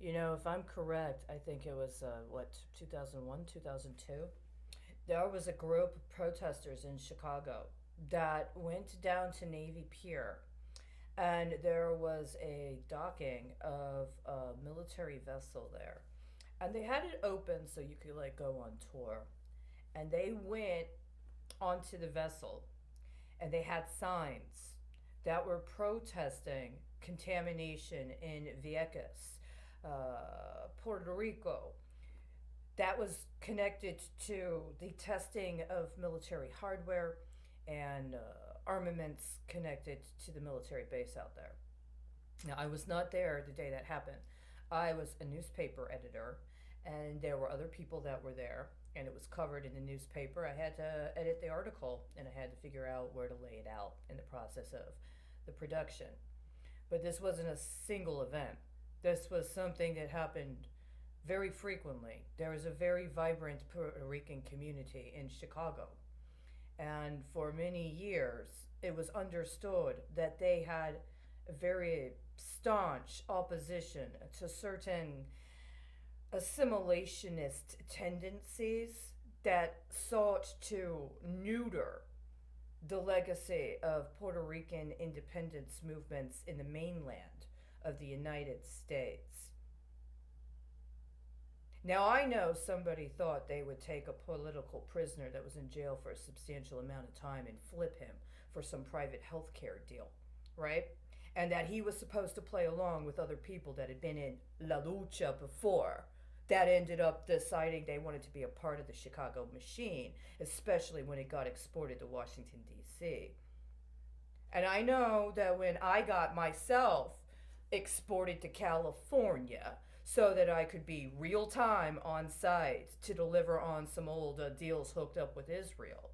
If I'm correct, I think it was, 2001, 2002? There was a group of protesters in Chicago that went down to Navy Pier, and there was a docking of a military vessel there. And they had it open so you could, like, go on tour. And they went onto the vessel, and they had signs that were protesting contamination in Vieques, Puerto Rico, that was connected to the testing of military hardware and armaments connected to the military base out there. Now, I was not there the day that happened. I was a newspaper editor, and there were other people that were there, and it was covered in the newspaper. I had to edit the article, and I had to figure out where to lay it out in the process of the production. But this wasn't a single event. This was something that happened very frequently. There is a very vibrant Puerto Rican community in Chicago. And for many years, it was understood that they had a very staunch opposition to certain assimilationist tendencies that sought to neuter the legacy of Puerto Rican independence movements in the mainland of the United States. Now, I know somebody thought they would take a political prisoner that was in jail for a substantial amount of time and flip him for some private health care deal, right? And that he was supposed to play along with other people that had been in La Lucha before, that ended up deciding they wanted to be a part of the Chicago machine, especially when it got exported to Washington, D.C. And I know that when I got myself exported to California so that I could be real time on site to deliver on some old deals hooked up with Israel,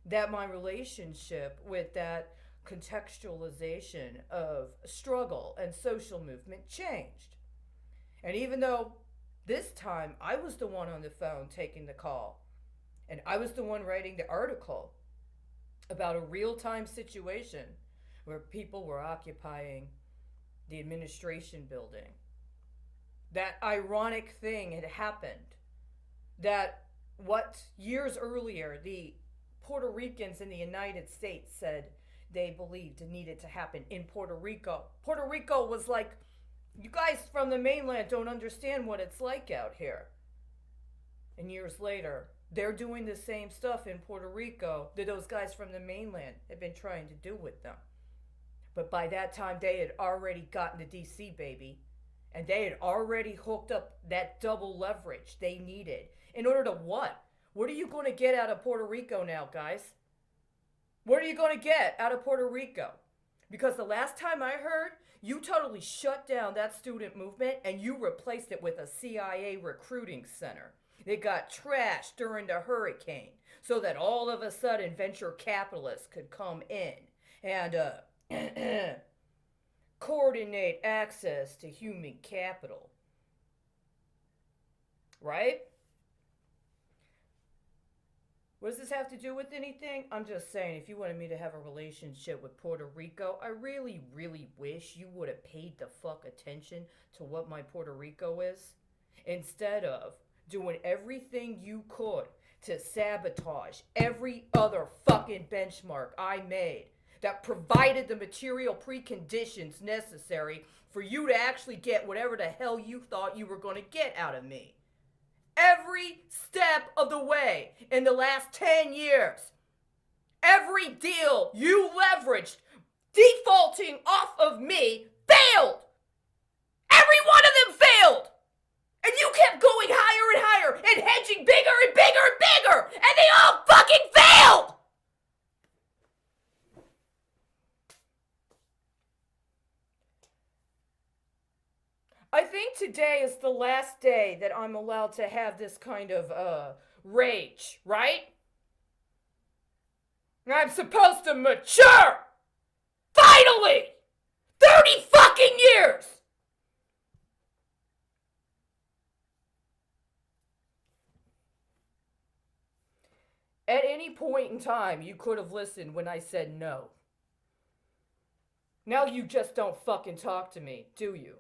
that my relationship with that contextualization of struggle and social movement changed. And even though this time I was the one on the phone taking the call, and I was the one writing the article about a real time situation where people were occupying the administration building, that ironic thing had happened, that what years earlier the Puerto Ricans in the United States said they believed needed to happen in Puerto Rico. Puerto Rico was like, you guys from the mainland don't understand what it's like out here. And years later, they're doing the same stuff in Puerto Rico that those guys from the mainland have been trying to do with them. But by that time, they had already gotten to DC, baby. And they had already hooked up that double leverage they needed. In order to what? What are you going to get out of Puerto Rico now, guys? What are you going to get out of Puerto Rico? Because the last time I heard, you totally shut down that student movement and you replaced it with a CIA recruiting center. It got trashed during the hurricane so that all of a sudden venture capitalists could come in and coordinate access to human capital. Right? What does this have to do with anything? I'm just saying, if you wanted me to have a relationship with Puerto Rico, I really, really wish you would have paid the fuck attention to what my Puerto Rico is. Instead of doing everything you could to sabotage every other fucking benchmark I made that provided the material preconditions necessary for you to actually get whatever the hell you thought you were going to get out of me. Every step of the way in the last 10 years, every deal you leveraged defaulting off of me failed. Every one of them failed. And you kept going higher and higher and hedging bigger and bigger and bigger. And they all fucking failed. I think today is the last day that I'm allowed to have this kind of rage, right? I'm supposed to mature! Finally! 30 fucking years! At any point in time, you could have listened when I said no. Now you just don't fucking talk to me, do you?